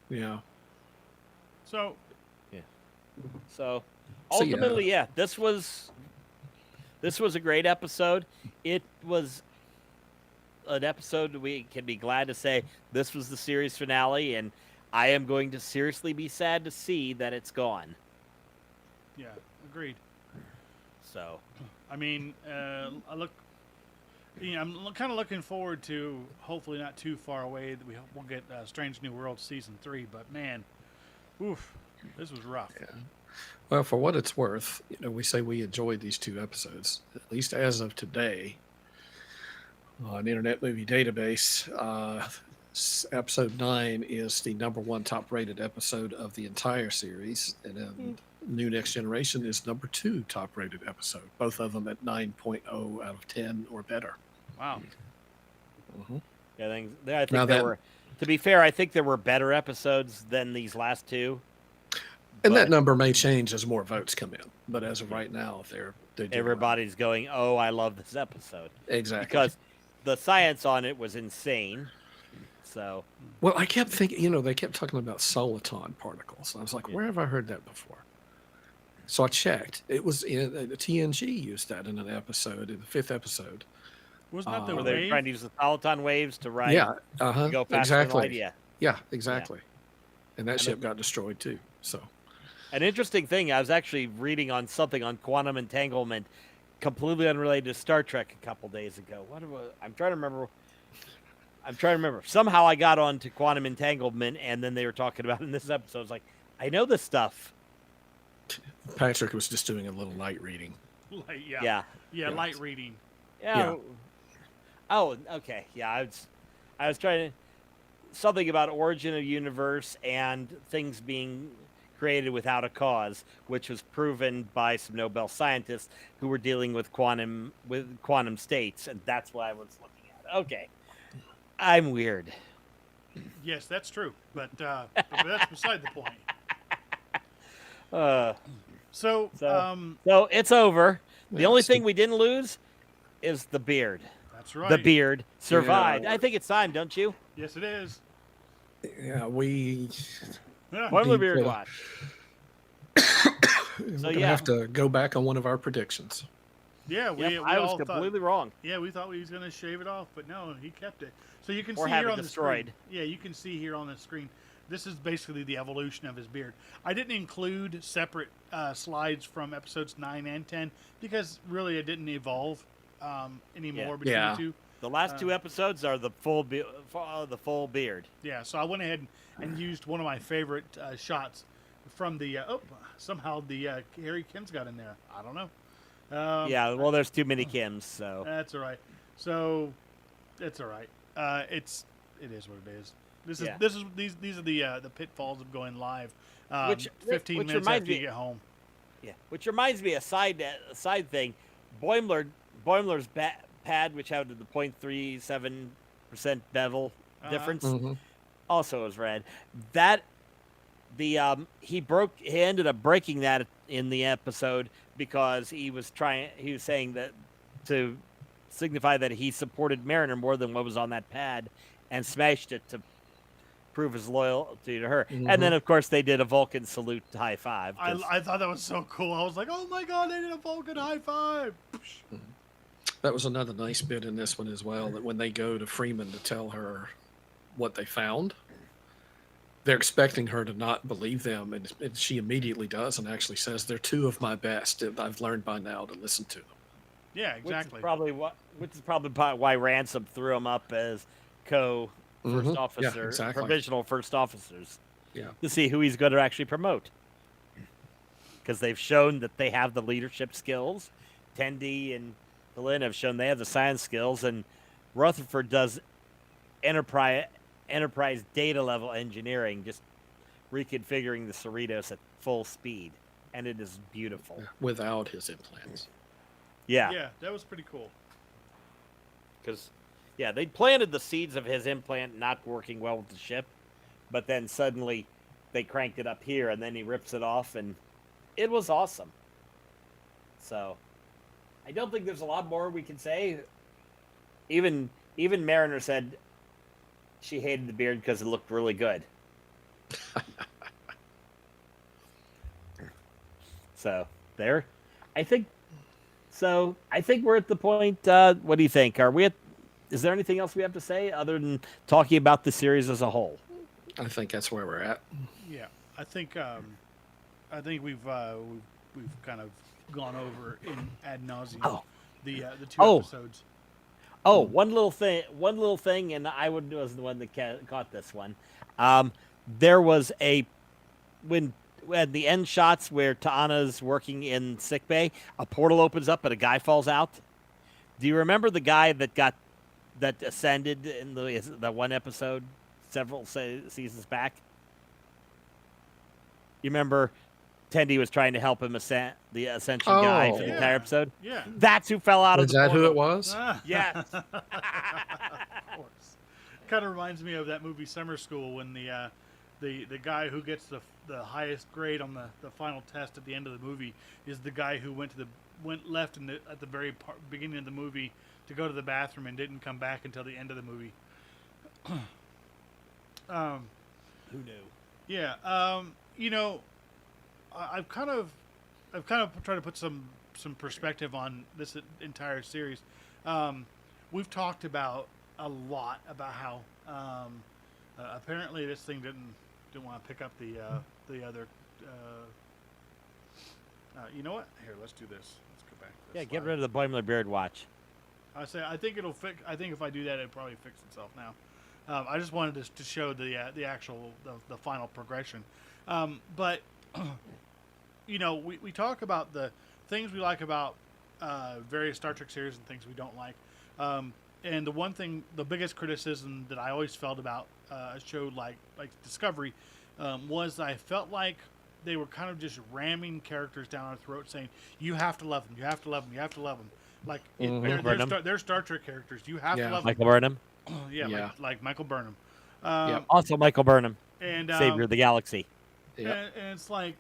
Yeah. So. Yeah. So ultimately, this was a great episode. It was an episode we can be glad to say this was the series finale, and I am going to seriously be sad to see that it's gone. Yeah, agreed. So, I mean, I'm kind of looking forward to, hopefully not too far away, that we'll get Strange New World Season 3, but man, oof, this was rough. Yeah. Well, for what it's worth, we say we enjoyed these two episodes, at least as of today. On Internet Movie Database, episode 9 is the #1 top-rated episode of the entire series, and then New Next Generation is #2 top-rated episode. Both of them at 9.0 out of 10 or better. Wow. Mm-hmm. yeah, I think there were. To be fair, I think there were better episodes than these last two. And that number may change as more votes come in, but as of right now, they're everybody's going, "Oh, I love this episode." Exactly. Because the science on it was insane. So, well, I kept thinking, they kept talking about soliton particles. I was like, where have I heard that before? So I checked. It was in TNG used that in an episode, in the 5th episode. Wasn't that the were they wave? trying to use the soliton waves to ride? Yeah, to go faster than light? Yeah. Yeah, exactly. And that ship got destroyed too. So, an interesting thing, I was actually reading on something on quantum entanglement, completely unrelated to Star Trek a couple days ago. I'm trying to remember. Somehow I got onto quantum entanglement, and then they were talking about it in this episode. I was like, I know this stuff. Patrick was just doing a little light reading. Yeah, light reading. Yeah. Oh, okay. Yeah, I was trying to something about origin of universe and things being created without a cause, which was proven by some Nobel scientists who were dealing with quantum states, and that's what I was looking at. Okay, I'm weird. Yes, that's true, but that's beside the point. So it's over. The Yeah, only thing we didn't lose is the beard. That's right. The beard survived. Yeah. I think it's time, don't you? Yes, it is. Yeah, we. One the beard watch. We're gonna have to go back on one of our predictions. Yeah, we I was all completely thought, wrong. Yeah, we thought he was going to shave it off, but no, he kept it. So you can Or see have here it on destroyed. the screen. Yeah, you can see here on the screen. This is basically the evolution of his beard. I didn't include separate slides from episodes 9 and 10 because really it didn't evolve anymore between the two. The last two episodes are the full beard. Yeah, so I went ahead and used one of my favorite shots from the. Somehow the Harry Kim's got in there. I don't know. Well, there's too many Kims, so That's all right. So, it's all right. It is what it is. These are the pitfalls of going live. 15 minutes after you get home. Yeah, which reminds me, a side thing, Boimler's pad, which had the 0.37% bevel difference, also was red. He ended up breaking that in the episode because he was saying that to signify that he supported Mariner more than what was on that pad, and smashed it to prove his loyalty to her. And then, of course, they did a Vulcan salute high five. I thought that was so cool. I was like, oh my god, they did a Vulcan high five. That was another nice bit in this one as well, that when they go to Freeman to tell her what they found, they're expecting her to not believe them, and she immediately does and actually says, they're two of my best. I've learned by now to listen to them. Yeah, exactly. Which is probably why Ransom threw him up as co first Mhm. officer, Yeah, exactly. provisional first officers, Yeah. to see who he's going to actually promote. Because they've shown that they have the leadership skills. Tendi and Lynn have shown they have the science skills, and Rutherford does enterprise data level engineering, just reconfiguring the Cerritos at full speed, and it is beautiful. Without his implants. Yeah, Yeah, that was pretty cool. because they planted the seeds of his implant not working well with the ship, but then suddenly they cranked it up here, and then he rips it off, and it was awesome. So I don't think there's a lot more we can say. Even Mariner said she hated the beard because it looked really good. So there, I think we're at the point. What do you think? Is there anything else we have to say other than talking about the series as a whole? I think that's where we're at. Yeah, I think we've kind of gone over in ad nauseum the two episodes. Oh, one little thing, and I was the one that caught this one. There was when the end shots where Ta'ana's working in sickbay, a portal opens up and a guy falls out. Do you remember the guy that ascended in the one episode several seasons back? You remember Tendi was trying to help him the ascension guy for the entire episode? Yeah. That's who fell out of the portal. Is that who it was? Yes. Of course. Kind of reminds me of that movie Summer School when the guy who gets the highest grade on the final test at the end of the movie is the guy who went left at the very beginning of the movie to go to the bathroom and didn't come back until the end of the movie. Who knew? Yeah. I've kind of tried to put some perspective on this entire series. We've talked about a lot about how apparently this thing didn't want to pick up the other. You know what? Here, let's do this. Let's go back. To this Get slide. rid of the Boimler Beard watch. I think it'll fix. I think if I do that, it'll probably fix itself now. I just wanted to show the actual the final progression. But we talk about the things we like about various Star Trek series and things we don't like. And the biggest criticism that I always felt about a show like Discovery was that I felt like they were kind of just ramming characters down our throat, saying you have to love them, you have to love them, you have to love them. Like they're Star Trek characters. You have to love Michael them. Burnham. Yeah. Like Michael Burnham. Also Michael Burnham, and Savior of the Galaxy. And it's like,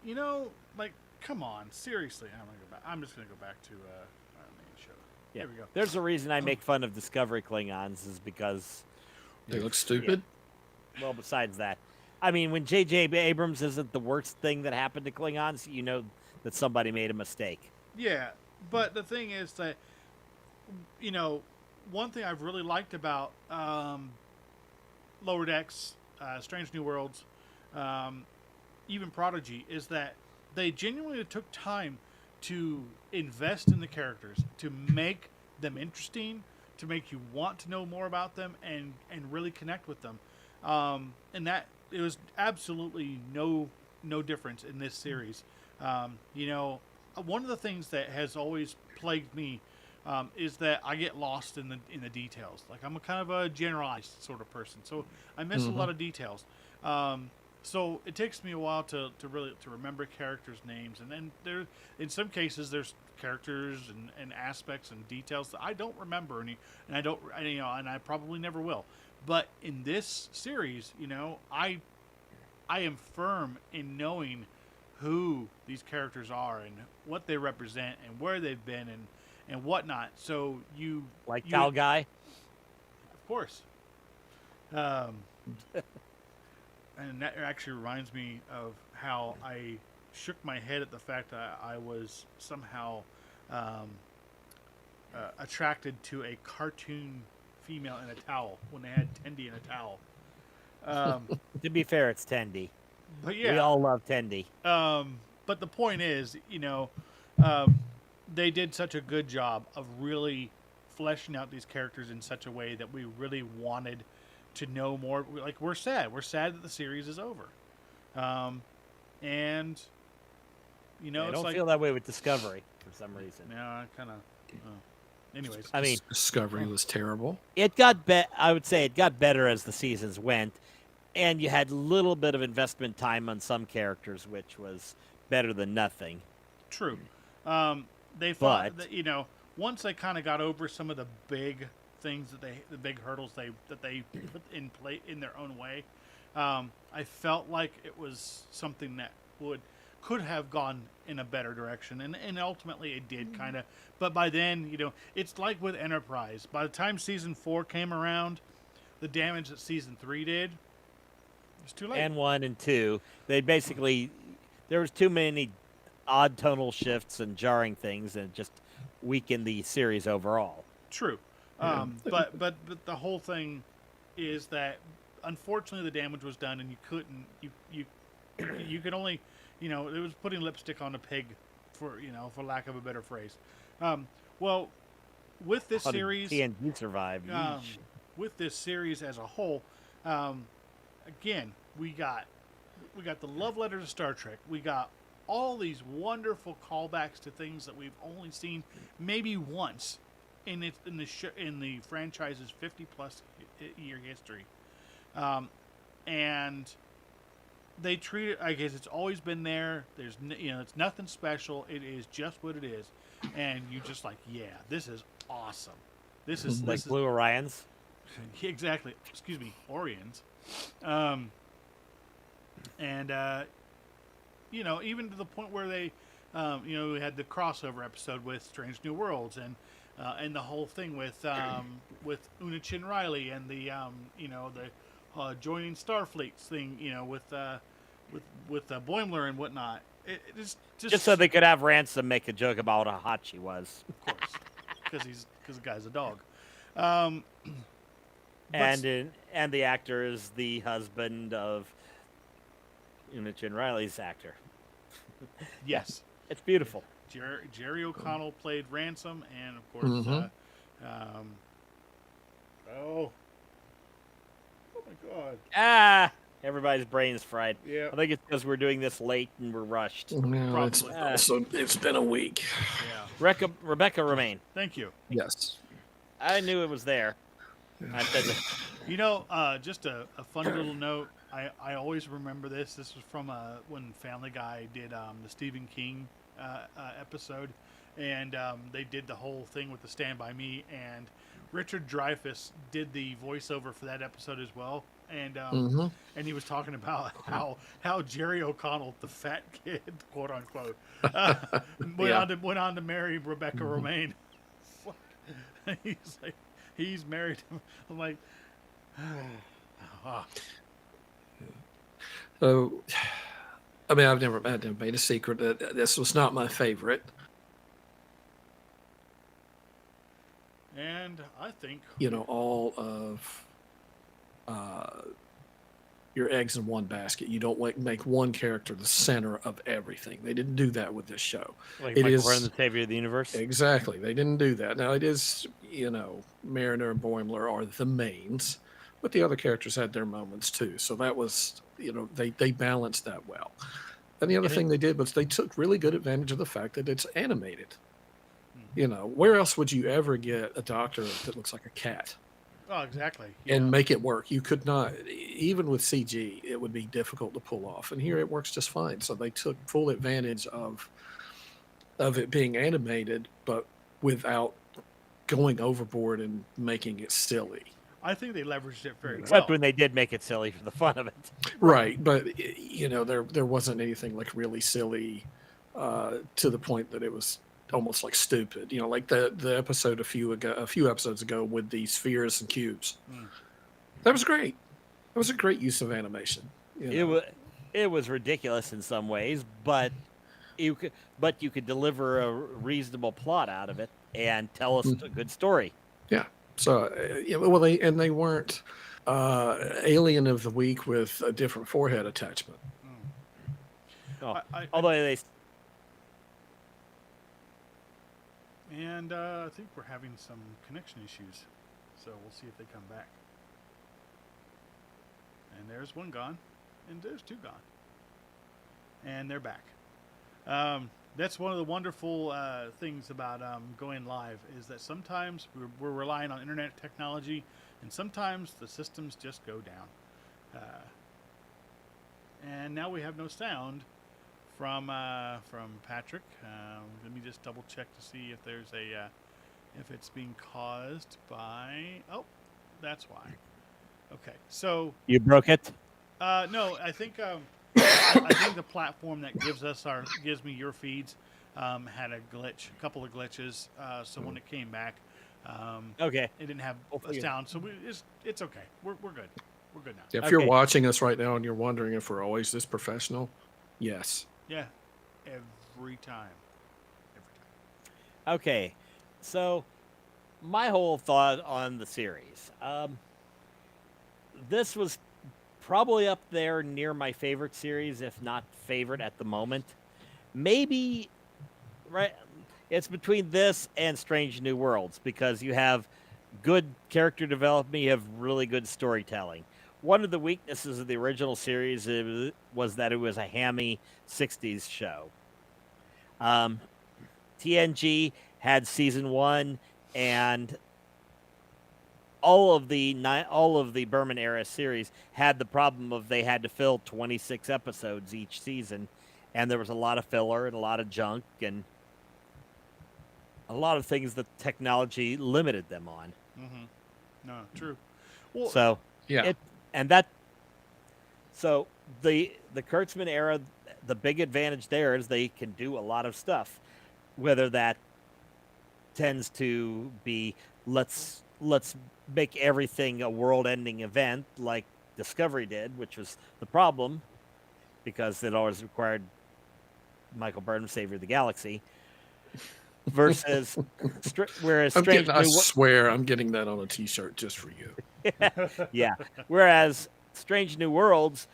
come on, seriously. I'm just gonna go back to our main show. Yeah. Here we go. There's a reason I make fun of Discovery Klingons is because They look stupid. well, besides that, I mean, when J.J. Abrams isn't the worst thing that happened to Klingons, you know that somebody made a mistake. Yeah, but the thing is that, one thing I've really liked about Lower Decks, Strange New Worlds, even Prodigy, is that they genuinely took time to invest in the characters, to make them interesting, to make you want to know more about them and really connect with them. And that it was absolutely no difference in this series. One of the things that has always plagued me is that I get lost in the details. Like I'm a kind of a generalized sort of person, so I miss a lot of details. So it takes me a while to really remember characters' names, and then in some cases there's characters and aspects and details that I don't remember and I probably never will. But in this series, I am firm in knowing who these characters are and what they represent and where they've been and whatnot. So Cal Guy. Of course. And that actually reminds me of how I shook my head at the fact that I was somehow attracted to a cartoon female in a towel when they had Tendi in a towel. To be fair, it's Tendi. But yeah, We all love Tendi. but the point is, they did such a good job of really fleshing out these characters in such a way that we really wanted to know more. Like, we're sad that the series is over, and I it's don't like, feel that way with Discovery for some reason. yeah, I kind of. Anyways, I mean, Discovery was terrible. it got I would say it got better as the seasons went, and you had a little bit of investment time on some characters, which was better than nothing. true. They thought that, once they kind of got over some of the big things the big hurdles that they put in play in their own way, I felt like it was something that could have gone in a better direction, and ultimately it did kind of. But by then, it's like with Enterprise. By the time season 4 came around, the damage that season 3 did, it's too late. And 1 and 2, they basically there was too many odd tonal shifts and jarring things, and it just weakened the series overall. True. But the whole thing is that unfortunately the damage was done, and you couldn't you could only it was putting lipstick on a pig, for lack of a better phrase. Well, with this series, TNG survived. with this series as a whole, again we got the love letter to Star Trek. We got all these wonderful callbacks to things that we've only seen maybe once in the franchise's 50+ year history, and they treat it. I guess it's always been there. There's it's nothing special. It is just what it is, and you just like, yeah, this is awesome. This is like Blue Orions. Exactly. Excuse me, Orions. And even to the point where they, we had the crossover episode with Strange New Worlds, and the whole thing with Una Chin Riley, and the joining Starfleet thing, with Boimler and whatnot. It is just so they could have Ransom make a joke about how hot she was. Of course, because the guy's a dog. And the actor is the husband of Una Chin Riley's actor. Yes, it's beautiful. Jerry O'Connell played Ransom, and of course, oh my God! Everybody's brain's fried. Yeah, I think it's because we're doing this late and we're rushed. No, it's been a week. Yeah. Rebecca Romaine. Thank you. Yes. I knew it was there. I said that. Just a fun little note. I always remember this. This was from when Family Guy did the Stephen King episode, and they did the whole thing with the Stand By Me, and Richard Dreyfuss did the voiceover for that episode as well. And and he was talking about how Jerry O'Connell, the fat kid, quote unquote, went on to marry Rebecca Romaine. He's like, he's married. I'm like, so, I mean, I've never made a secret that this was not my favorite. And I think all of your eggs in one basket. You don't make one character the center of everything. They didn't do that with this show. Like Michael Byrne, the savior of the universe. Exactly. They didn't do that. Now it is, Mariner and Boimler are the mains, but the other characters had their moments too. So that was, they balanced that well. And the other thing they did was they took really good advantage of the fact that it's animated. Where else would you ever get a doctor that looks like a cat? Oh, exactly. And make it work. You could not, even with CG, it would be difficult to pull off. And here it works just fine. So they took full advantage of it being animated, but without going overboard and making it silly. I think they leveraged it very well. Except when they did make it silly for the fun of it. Right. But, there wasn't anything like really silly to the point that it was almost like stupid, like the episode a few episodes ago with the spheres and cubes. That was great. That was a great use of animation. It was ridiculous in some ways, but you could deliver a reasonable plot out of it. and tell us a good story. Yeah. So, well, they weren't alien of the week with a different forehead attachment. Oh, I although they I think we're having some connection issues, so we'll see if they come back. And there's one gone, and there's two gone, and they're back. That's one of the wonderful things about going live is that sometimes we're relying on internet technology, and sometimes the systems just go down. And now we have no sound from Patrick. Let me just double check to see if there's if it's being caused by. Oh, that's why. Okay, so you broke it. no, I think I think the platform that gives me your feeds had a couple of glitches. So when it came back, Okay. it didn't have a sound. So it's okay. We're good. We're good now. If you're watching us right now and you're wondering if we're always this professional, yes. Yeah, every time. Okay, so my whole thought on the series. This was probably up there near my favorite series, if not favorite at the moment. Maybe, right? It's between this and Strange New Worlds because you have good character development, you have really good storytelling. One of the weaknesses of the original series was that it was a hammy 60s show. TNG had season 1 and all of the Berman era series had the problem of they had to fill 26 episodes each season, and there was a lot of filler and a lot of junk and a lot of things that technology limited them on. Mm-hmm. No, true. Well, So Yeah. So the Kurtzman era, the big advantage there is they can do a lot of stuff, whether that tends to be let's make everything a world-ending event like Discovery did, which was the problem because it always required Michael Burnham Savior of the Galaxy. Versus, whereas I swear I'm getting that on a T-shirt just for you. Yeah. Whereas Strange New Worlds,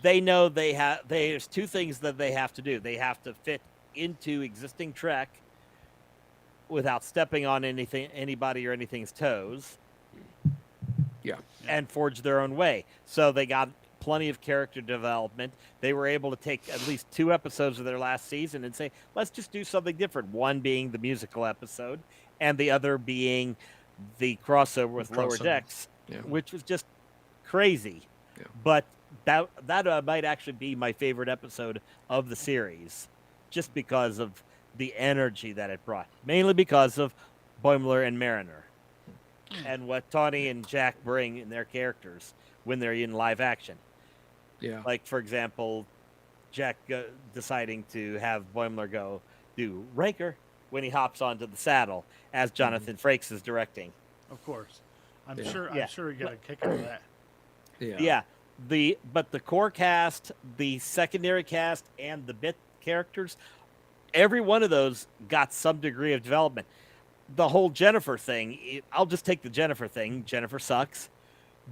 they know there's two things that they have to do. They have to fit into existing Trek without stepping on anybody or anything's toes. Yeah. And forge their own way. So they got plenty of character development. They were able to take at least 2 episodes of their last season and say, let's just do something different. One being the musical episode, and the other being the crossover with Lower Decks, which was just crazy. Yeah. But that might actually be my favorite episode of the series, just because of the energy that it brought. Mainly because of Boimler and Mariner, and what Tawny and Jack bring in their characters when they're in live action. Yeah. Like, for example, Jack deciding to have Boimler go do Raker when he hops onto the saddle, as Jonathan Frakes is directing. of course. I'm Yeah. sure you get a kick out of that. Yeah. But the core cast, the secondary cast, and the bit characters, every one of those got some degree of development. The whole Jennifer thing, I'll just take the Jennifer thing. Jennifer sucks.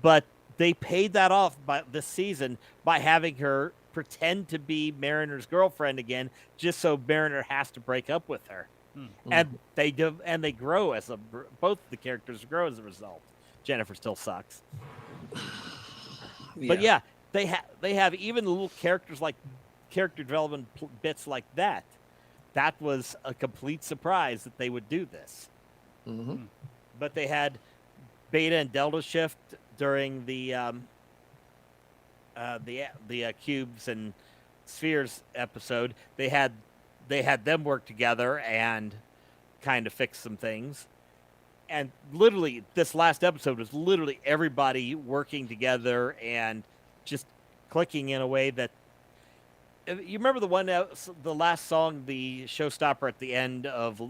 But they paid that off this season by having her pretend to be Mariner's girlfriend again, just so Mariner has to break up with her. And they do, and they grow both the characters grow as a result. Jennifer still sucks. But yeah, they have even little characters like character development bits like that. That was a complete surprise that they would do this. Mm-hmm. But they had Beta and Delta shift during the cubes and spheres episode. They had them work together and kind of fix some things. And literally, this last episode was literally everybody working together and just clicking in a way that. You remember the last song, the showstopper at the end of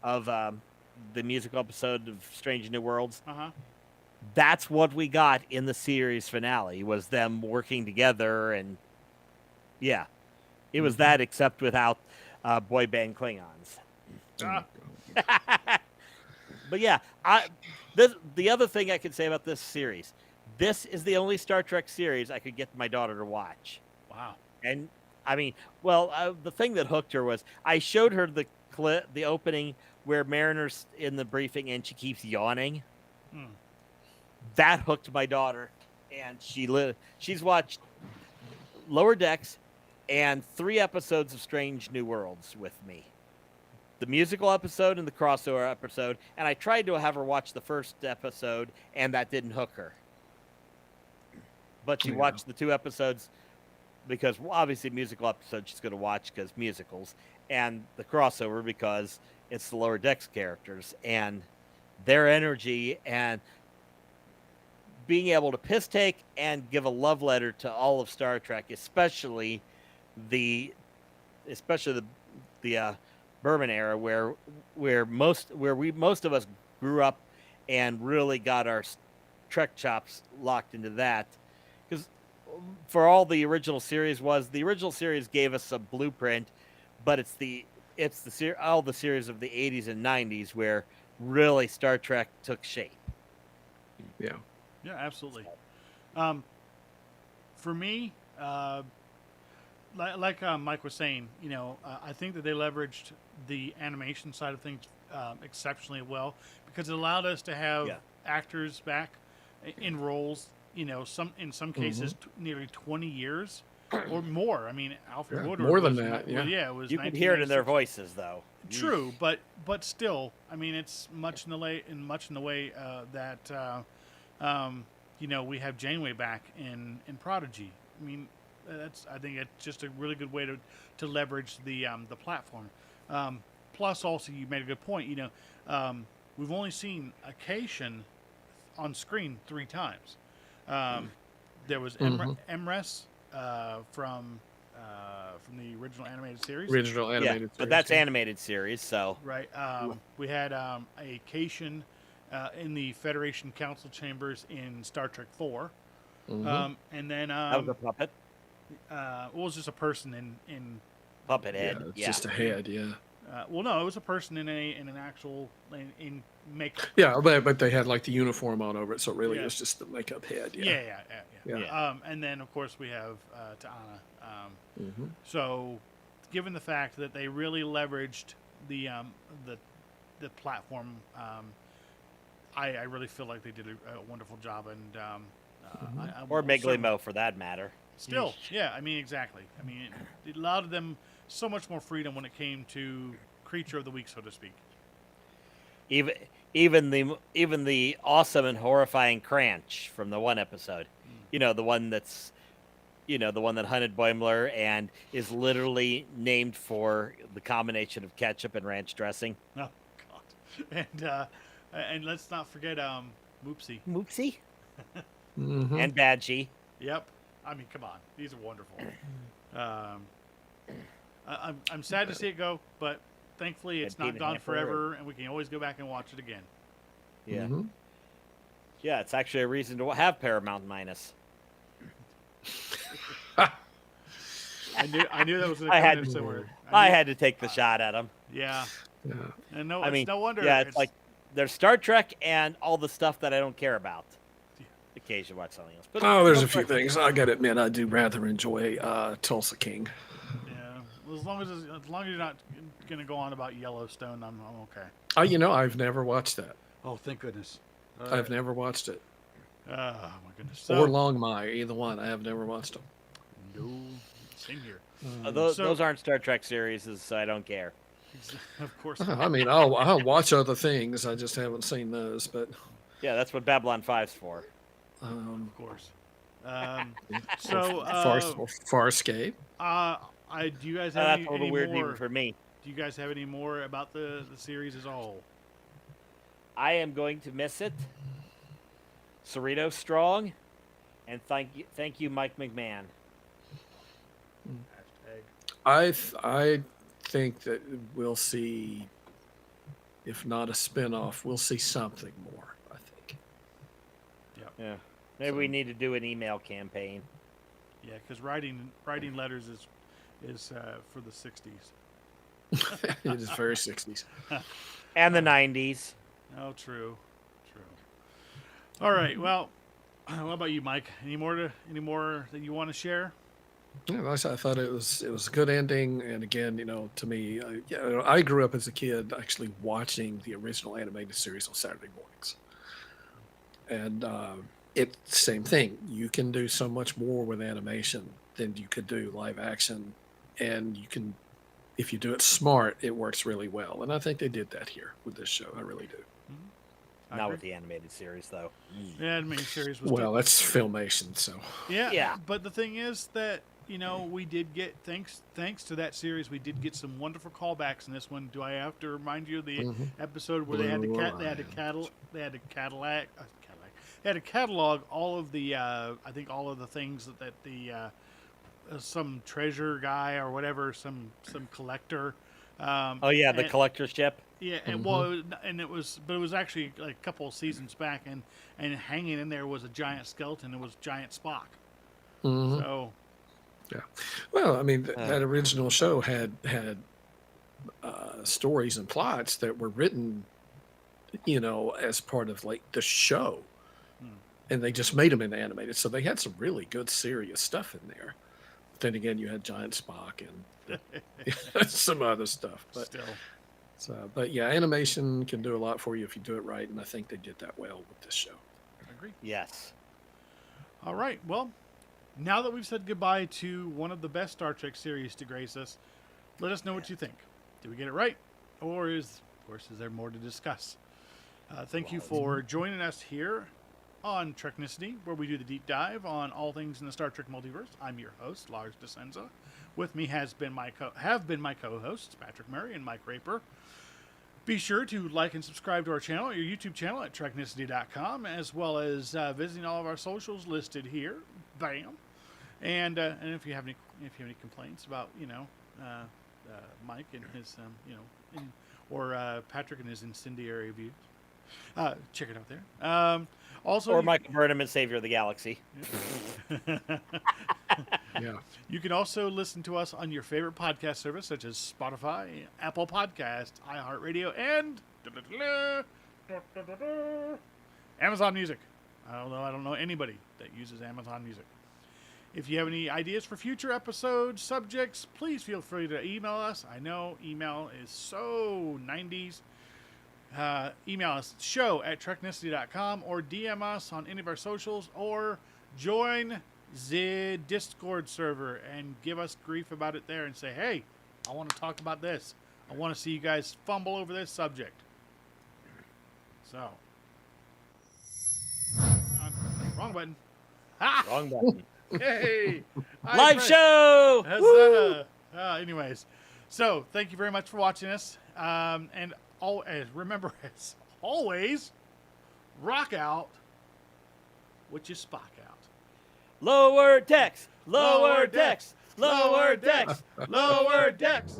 the musical episode of Strange New Worlds? Uh-huh. That's what we got in the series finale, was them working together, and yeah, it was that, except without boy band Klingons. But yeah, the other thing I could say about this series, this is the only Star Trek series I could get my daughter to watch. Wow. And I mean, well, the thing that hooked her was I showed her the opening where Mariner's in the briefing and she keeps yawning. Hmm. That hooked my daughter, and she's watched Lower Decks and 3 episodes of Strange New Worlds with me. The musical episode and the crossover episode, and I tried to have her watch the first episode, and that didn't hook her. But she watched the 2 episodes because obviously musical episodes she's going to watch because musicals, and the crossover because it's the Lower Decks characters and their energy and being able to piss take and give a love letter to all of Star Trek, especially the Berman era, where most of us grew up and really got our Trek chops locked into that. Because for all the original series gave us a blueprint, but all the series of the 80s and 90s where really Star Trek took shape. Yeah. Yeah, absolutely. For me, like Mike was saying, I think that they leveraged the animation side of things exceptionally well because it allowed us to have actors back in roles, in some cases nearly 20 years or more. I mean, Alfred Woodward more than was, that. well, it was. You could hear it in their voices, though. True, but still, I mean, it's much in the way that we have Janeway back in Prodigy. I mean, I think it's just a really good way to leverage the platform. Plus, also, you made a good point. We've only seen Acacian on screen 3 times. There was Emrys from the original animated series. Series, but that's animated series, so right. We had Acacian in the Federation Council chambers in Star Trek 4, and then that was a puppet. It was just a person in puppet head. It's just a head. Yeah. Well, no, it was a person in an actual in makeup. Yeah, but they had like the uniform on over it, so it really was just the makeup head. Yeah. And then of course we have T'Ana. So, given the fact that they really leveraged the platform, I really feel like they did a wonderful job, and or Meglimo for that matter. Still, yeah, I mean, exactly. I mean, it allowed them so much more freedom when it came to creature of the week, so to speak. Even the awesome and horrifying Cranch from the one episode, the one that hunted Boimler and is literally named for the combination of ketchup and ranch dressing. Oh God! And let's not forget Moopsie, and Badgie. Yep. I mean, come on, these are wonderful. I'm sad to see it go, but thankfully it's not gone forever, and we can always go back and watch it again. Yeah. Yeah, it's actually a reason to have Paramount Minus. I knew that was I had somewhere. I had to take the shot at him. Yeah. And no, I mean, no wonder. Yeah, it's like there's Star Trek and all the stuff that I don't care about. Occasionally watch something else. But there's a few things. I gotta admit, I do rather enjoy Tulsa King. Yeah, well, as long as you're not gonna go on about Yellowstone, I'm okay. I've never watched that. Oh, thank goodness. I've never watched it. Oh my goodness. Or Longmire, either one. I have never watched them. No, same here. Those aren't Star Trek series, so I don't care. Of course. I mean, I'll watch other things. I just haven't seen those. But yeah, that's what Babylon 5's for. Of course. Farscape. Do you guys have that's any a little weird more, even for me. Do you guys have any more about the series as a whole? I am going to miss it. Cerritos strong, and thank you, Mike McMahon. I think that we'll see, if not a spinoff, we'll see something more. I think. Yeah. Maybe we need to do an email campaign. Yeah, because writing letters is for the 60s. It is very 60s. And the 90s. Oh, true. All right. Well, what about you, Mike? Any more that you want to share? Yeah, I thought it was a good ending, and again, to me, I grew up as a kid actually watching the original animated series on Saturday mornings, and it's same thing. You can do so much more with animation than you could do live action, and you can, if you do it smart, it works really well. And I think they did that here with this show. I really do. Not with the animated series, though. The animated series was Well, that's Filmation, so yeah. But the thing is that we did get thanks to that series, we did get some wonderful callbacks in this one. Do I have to remind you of the episode where they had to catalog all of the I think all of the things that the some treasure guy or whatever, some collector. The collector ship. Yeah, and it was actually like a couple of seasons back, and hanging in there was a giant skeleton. It was giant Spock. So, yeah. Well, I mean, that original show had stories and plots that were written, as part of like the show, and they just made them into animated. So they had some really good, serious stuff in there. But then again, you had giant Spock and some other stuff, but still. But yeah, animation can do a lot for you if you do it right, and I think they did that well with this show. I agree. Yes. All right. Well, now that we've said goodbye to one of the best Star Trek series to grace us, let us know what you think. Did we get it right, or is there more to discuss? Thank you for joining us here on Treknicity, where we do the deep dive on all things in the Star Trek multiverse. I'm your host, Lars DeSenza. With me have been my co-hosts, Patrick Murray and Mike Raper. Be sure to like and subscribe to our channel, your YouTube channel at Treknicity.com, as well as visiting all of our socials listed here. Bam! And if you have any complaints about Mike and his or Patrick and his incendiary views, check it out there. Also, or Michael Burnham and Savior of the Galaxy. Yeah. You can also listen to us on your favorite podcast service, such as Spotify, Apple Podcasts, iHeartRadio, and Amazon Music. I don't know anybody that uses Amazon Music. If you have any ideas for future episodes, subjects, please feel free to email us. I know email is so 90s. Email us show@treknicity.com, or DM us on any of our socials, or join the Discord server and give us grief about it there and say, hey, I want to talk about this. I want to see you guys fumble over this subject. So, wrong button. Ha! Wrong button. Hey! Live show! Anyways, so thank you very much for watching us. And remember, as always, rock out with your Spock out. Lower decks! Lower decks! Lower decks! Lower decks!